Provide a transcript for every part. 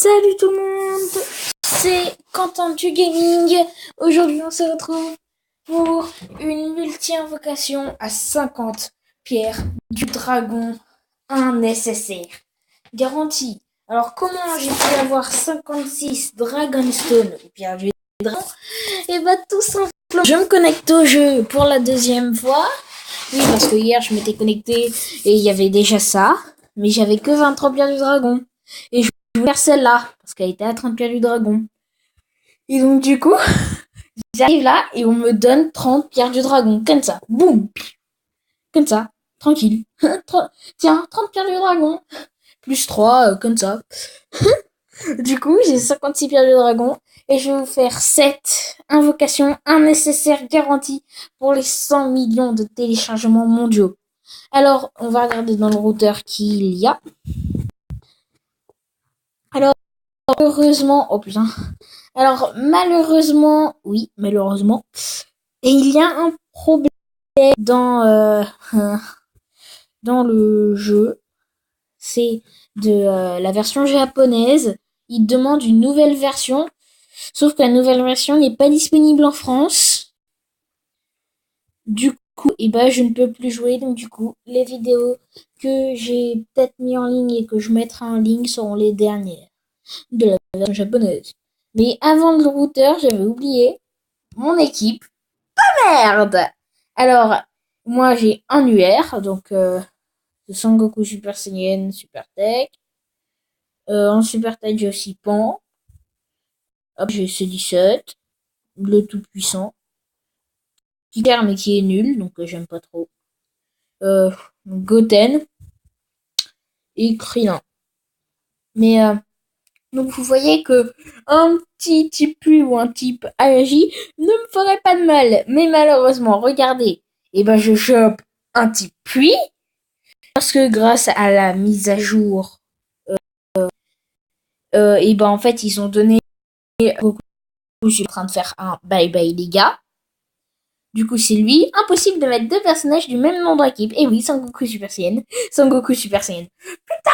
Salut tout le monde, c'est Quentin du Gaming. Aujourd'hui on se retrouve pour une multi-invocation à 50 pierres du dragon, un nécessaire. Garantie. Alors comment j'ai pu avoir 56 Dragonstone, pierres du dragon? Et bah tout simplement, je me connecte au jeu pour la deuxième fois. Oui, parce que hier je m'étais connecté et il y avait déjà ça, mais j'avais que 23 pierres du dragon. Et je voulais faire celle-là, parce qu'elle était à 30 pierres du dragon. Et donc du coup, j'arrive là et on me donne 30 pierres du dragon, comme ça. Boum. Comme ça. Tranquille. Tiens, 30 pierres du dragon. Plus 3, comme ça. Du coup, j'ai 56 pierres du dragon. Et je vais vous faire 7 invocations, un nécessaire garanti pour les 100 millions de téléchargements mondiaux. Alors, on va regarder dans le routeur qu'il y a. Alors, heureusement, oh putain. Alors, malheureusement, oui, malheureusement, et il y a un problème dans, dans le jeu. C'est de la version japonaise. Il demande une nouvelle version, sauf que la nouvelle version n'est pas disponible en France. Du coup, je ne peux plus jouer. Donc du coup, les vidéos que j'ai peut-être mis en ligne et que je mettrai en ligne seront les dernières de la version japonaise. Mais avant le routeur, j'avais oublié mon équipe. Merde. Alors, moi j'ai un UR, donc de Sangoku Super Saiyan, Super Tech. En Super Tech, j'ai aussi Pan. Hop, j'ai C17, le tout puissant. Qui perd mais qui est nul, donc j'aime pas trop. Goten et Krillin. Mais donc vous voyez que un petit type U ou un type agi ne me ferait pas de mal. Mais malheureusement, regardez, je chope un type puits parce que grâce à la mise à jour, en fait ils ont donné beaucoup. Je suis en train de faire un bye bye les gars. Du coup c'est lui. Impossible de mettre deux personnages du même nom d'équipe. Et oui, Sangoku Super Saiyan. Sangoku Super Saiyan. Putain,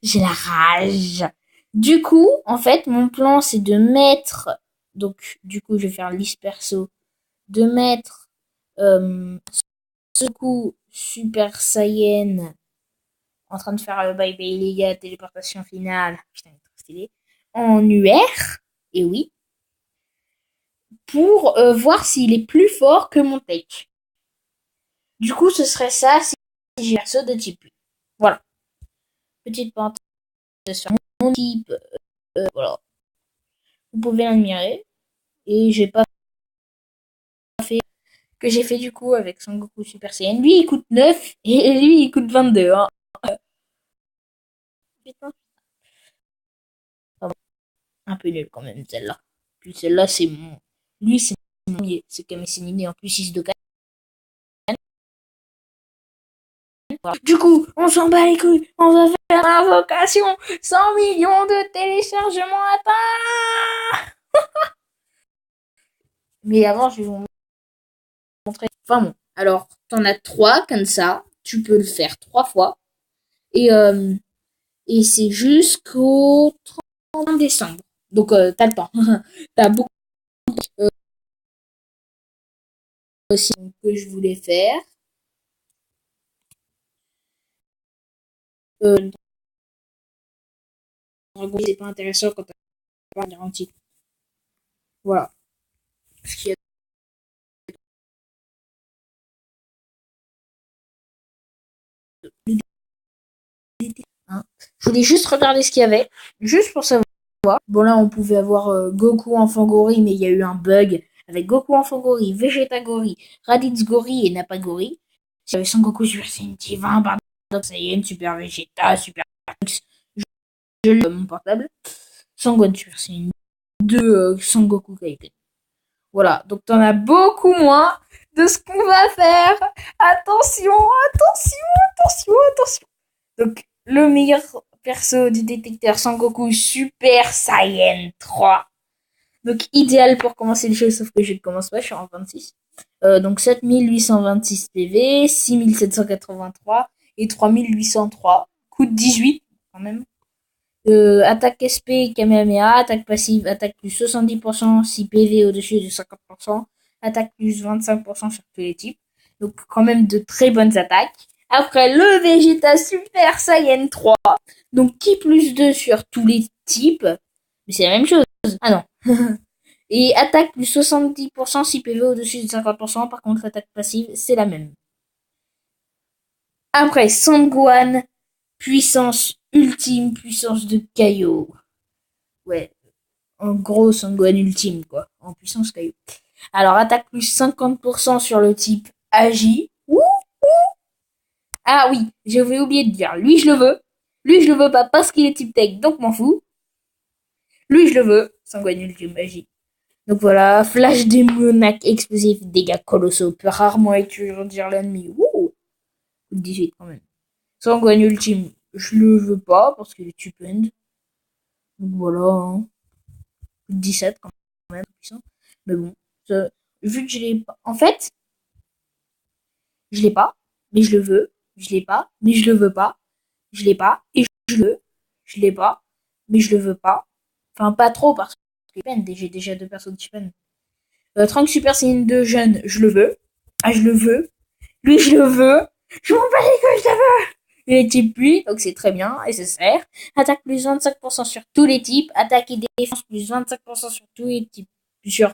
j'ai la rage. Du coup, en fait, mon plan c'est de mettre. Donc, du coup, je vais faire liste perso. De mettre Sangoku Super Saiyan en train de faire le bye bye les gars, téléportation finale. Putain, il est trop stylé. En UR. Et oui. Pour voir s'il est plus fort que mon tech. Du coup, ce serait ça si j'ai un perso de type. Voilà. Petite parenthèse sur mon type. Voilà. Vous pouvez l'admirer. Et j'ai pas fait que j'ai fait du coup avec Son Goku Super Saiyan. Lui, il coûte 9 et lui, il coûte 22. Hein. Putain. Un peu nul quand même, celle-là. Puis celle-là, c'est mon. Lui, c'est mon. C'est Kame Sennin et en plus, il se doka. Du coup, on s'en bat les couilles. On va faire invocation. 100 millions de téléchargements atteints. Mais avant, je vais vous montrer. Enfin bon. Alors, t'en as 3 comme ça. Tu peux le faire 3 fois. Et, euh, et c'est jusqu'au 30 décembre. Donc, t'as le temps. T'as beaucoup aussi que je voulais faire. Euh, c'est pas intéressant quand t'as pas de garantie. Voilà. Ce qu'il y a hein. Je voulais juste regarder ce qu'il y avait, juste pour savoir. Bon là, on pouvait avoir Goku enfant gorille, mais il y a eu un bug avec Goku enfant gorille, Vegeta gorille, Raditz gorille et Nappa gorille. J'avais Son Goku Super Saiyan 20, pardon, Saiyan, Super Vegeta, Super Trunks. Je l'ai mon portable. Sangon Super Saiyan 2, Sangoku Kaiten. Voilà, donc t'en as beaucoup moins de ce qu'on va faire. Attention, attention, attention, attention. Donc, le meilleur perso du détecteur Sangoku Super Saiyan 3. Donc, idéal pour commencer le jeu, sauf que je ne commence pas, je suis en 26. Donc, 7826 PV, 6783 et 3803. Coûte 18, quand même. Attaque SP, Kamehameha, attaque passive, attaque plus 70% si PV au-dessus de 50%, attaque plus 25% sur tous les types. Donc quand même de très bonnes attaques. Après le Vegeta Super Saiyan 3, donc qui plus 2 sur tous les types. Mais c'est la même chose. Ah non. Et attaque plus 70% si PV au-dessus de 50%. Par contre, attaque passive, c'est la même. Après, Sangohan, puissance ultime, puissance de Kaio. Ouais, en gros, Sangohan ultime, quoi. En puissance Kaio. Alors, attaque plus 50% sur le type Agi. Ouh. Ah oui, j'avais oublié de dire. Lui, je le veux. Lui, je le veux pas parce qu'il est type Tech, donc m'en fous. Lui, je le veux. Sangohan ultime Agi. Donc voilà, flash démoniaque explosif, dégâts colossaux, peut rarement étourdir l'ennemi. Ouh, 18 quand même. Sangohan ultime, je le veux pas parce qu'il est stupend. Donc voilà, hein. 17 quand même, puissant. Mais bon, ça, vu que je l'ai pas. En fait, je l'ai pas, mais je le veux. Je l'ai pas, mais je le veux pas. Je l'ai pas, et je le veux. Je l'ai pas, mais je le veux pas. Enfin, pas trop parce que j'ai déjà deux personnes stupend. Trunks Super Saiyan 2 jeune, je le veux. Ah, je le veux. Lui, je le veux. Je m'en bats les couilles, je le veux. Il est type pluie, donc c'est très bien, et ça sert. Attaque plus 25% sur tous les types. Attaque et défense plus 25% sur tous les types. Sur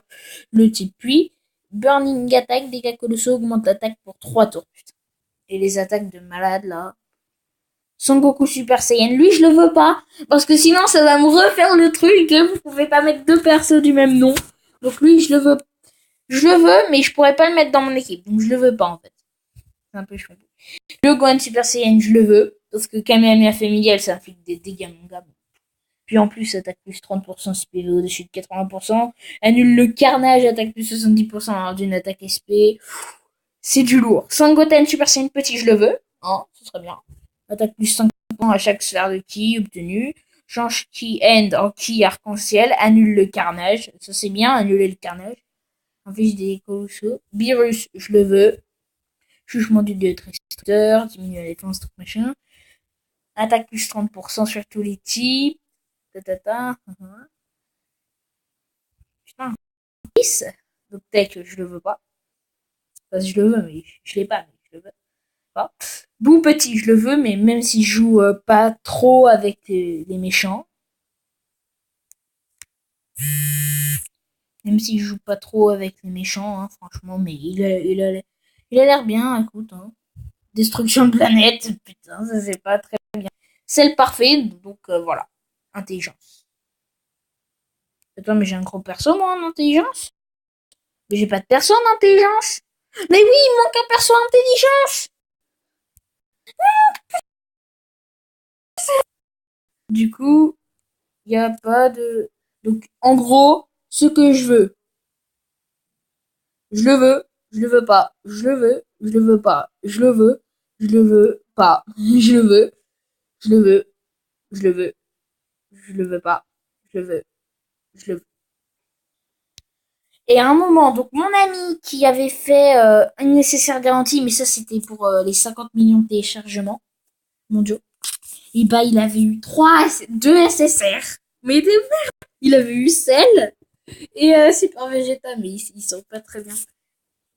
le type pluie. Burning attack, dégâts colossaux, augmente l'attaque pour 3 tours. Putain. Et les attaques de malade, là. Son Goku Super Saiyan, lui, je le veux pas. Parce que sinon, ça va me refaire le truc que vous pouvez pas mettre deux persos du même nom. Donc lui, je le veux. Je le veux, mais je pourrais pas le mettre dans mon équipe. Donc je le veux pas, en fait. C'est un peu chouette. Le Gohan Super Saiyan, je le veux. Parce que Kamehameha familial, ça inflige des dégâts, mon gars. Puis en plus, attaque plus 30% si PV au-dessus de 80%. Annule le carnage, attaque plus 70% d'une attaque SP. C'est du lourd. Sangoten Super Saiyan petit, je le veux. Hein, ce serait bien. Attaque plus 5% à chaque sphère de ki obtenue. Change ki end en ki arc-en-ciel. Annule le carnage. Ça c'est bien, annuler le carnage. Inflige des colossaux. Virus, je le veux. Jugement du dieu destructeur. Diminue la défense, truc machin. Attaque plus 30% sur tous les types. Putain. Donc tech, je le veux pas. Enfin, je le veux, mais je l'ai pas, mais je le veux pas. Bou petit, je le veux, mais même si je joue pas trop avec les méchants. Même si je joue pas trop avec les méchants, hein, franchement, mais il a l'air bien, écoute. Hein. Destruction de planète, putain, ça c'est pas très bien. C'est le parfait, donc voilà. Intelligence. Attends, mais j'ai un gros perso, moi, en intelligence. Mais j'ai pas de perso en intelligence. Mais oui, il manque un perso en intelligence. Du coup, il n'y a pas de... Donc, en gros, ce que je le veux, je le veux pas, je le veux, je le veux pas, je le veux, je le veux pas, je le veux, je le veux, je le veux, je le veux pas, je le veux, je le veux. Et à un moment, donc mon ami qui avait fait une nécessaire garantie, mais ça c'était pour les 50 millions de téléchargements mondiaux, et bah il avait eu 2 SSR. Mais il avait eu Cell et Super Vegeta, mais ils sont pas très bien.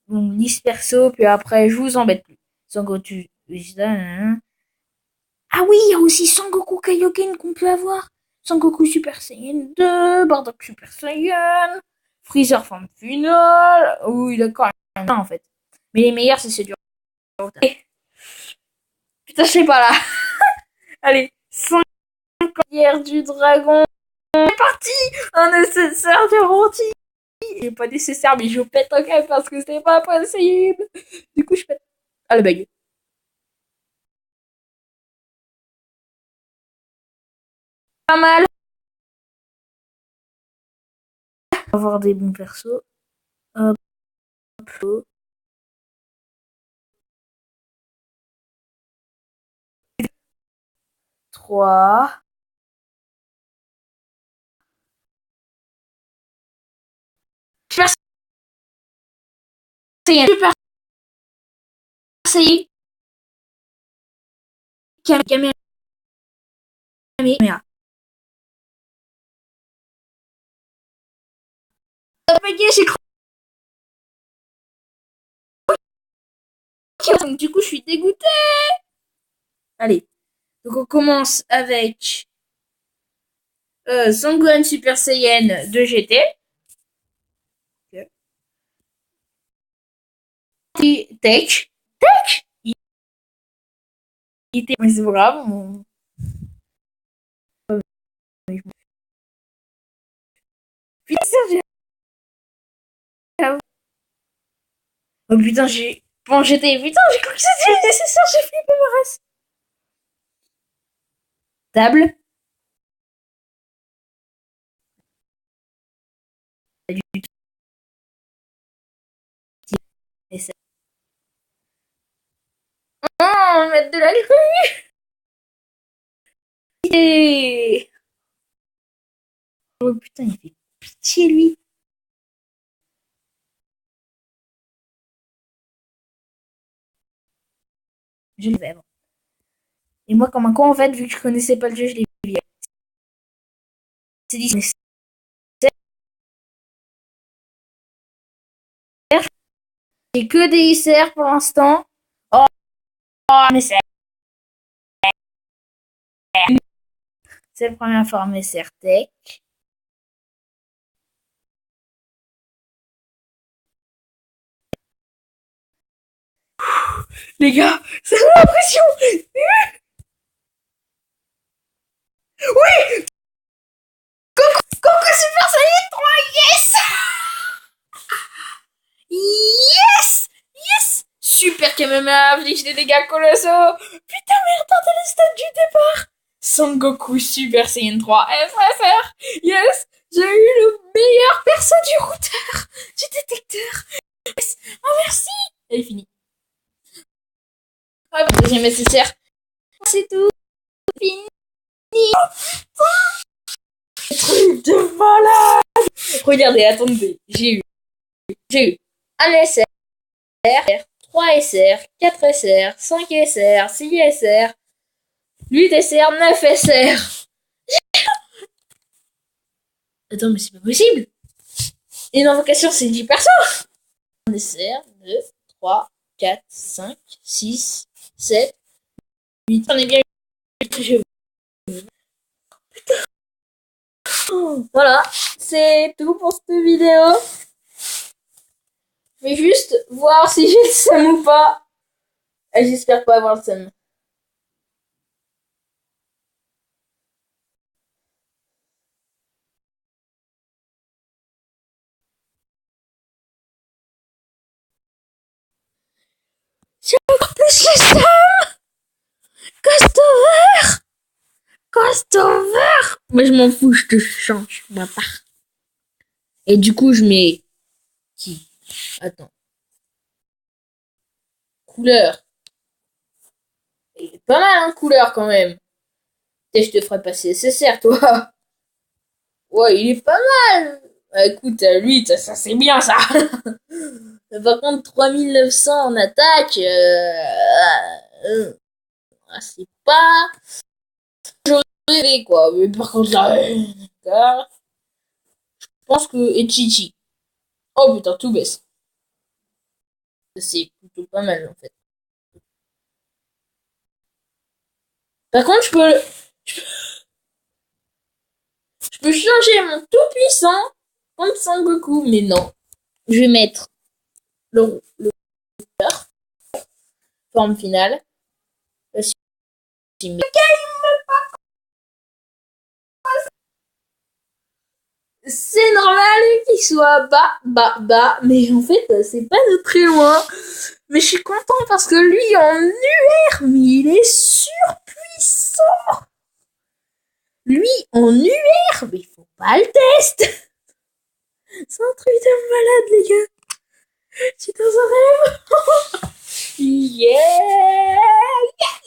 Bon, liste perso, puis après je vous embête plus. Sangoku Vegeta, ah oui, il y a aussi Sangoku Kaioken qu'on peut avoir. Sangoku Super Saiyan 2, Bardock Super Saiyan, Freezer forme finale. Oui, il a quand même un en fait. Mais les meilleurs, c'est ceux du putain, je sais pas là. Allez, 5 hier du dragon. C'est parti. Un nécessaire de rôti. J'ai pas nécessaire, mais je pète un câble parce que c'est pas possible. Du coup, je pète. Ah, le bug. Pas mal. Avoir des bons persos. Hop, hop. 3. Super Saiyan. Super Saiyan. Kamehameha. pagaie, j'ai cru. Donc, du coup, je suis dégoûtée. Allez. Donc, on commence avec Sangohan Super Saiyan de GT. Okay. Et Tech. Tech il était... Mais c'est pas grave. Putain, oh putain, j'ai... Bon, j'étais... Putain, j'ai cru que c'était nécessaire, j'ai flippé ma race. Table. Et ça... Oh, mettre de l'alcool. Oh putain, il fait pitié, lui. Je l'ai avant. Et moi, comme un con, en fait, vu que je connaissais pas le jeu, je l'ai vu. C'est dit, j'ai que des ICR pour l'instant. Oh, mais c'est la première fois, mais c'est Tech. Les gars, ça m'a l'impression. Oui, Goku Super Saiyan 3, yes. Yes, yes. Super Kamehameha inflige des dégâts colossaux. Putain, mais regardez le stade du départ. Son Goku Super Saiyan 3 FSR. Yes, j'ai eu le meilleur perso du routeur, du détecteur. Yes. Oh merci. Elle est finie. Ah, deuxième nécessaire. C'est tout. Fini. Truc de malade. Regardez, attendez. J'ai eu un SR, 3 SR, 4 SR, 5 SR, 6 SR, 8 SR, 9 SR. Attends, mais c'est pas possible. Une invocation, c'est 10 personnes. 1 SR, 2, 3, 4, 5, 6, 7, 8. J'en ai bien eu. Voilà, c'est tout pour cette vidéo. Je vais juste voir si j'ai le seum ou pas. Et j'espère pas avoir le seum. J'ai encore plus le seum. Costover. Costover. Mais je m'en fous, je te change ma part. Et du coup, je mets qui? Attends. Couleur. Il est pas mal, hein, couleur quand même. Et je te ferai passer SSR, toi. Ouais, il est pas mal. Bah, écoute, lui, ça c'est bien ça. Par contre, 3900 en attaque, c'est pas. J'aurais rêvé quoi. Mais par contre, là, je pense que Echichi. Oh putain, tout baisse. C'est plutôt pas mal en fait. Par contre, je peux changer mon tout puissant contre Sangoku, mais non. Je vais mettre le forme finale. C'est normal qu'il soit bas, mais en fait, c'est pas de très loin. Mais je suis content parce que lui, en UR, mais il est surpuissant. Lui, en UR, mais il faut pas le test. C'est un truc de malade, les gars. C'est dans un rêve. Yeah.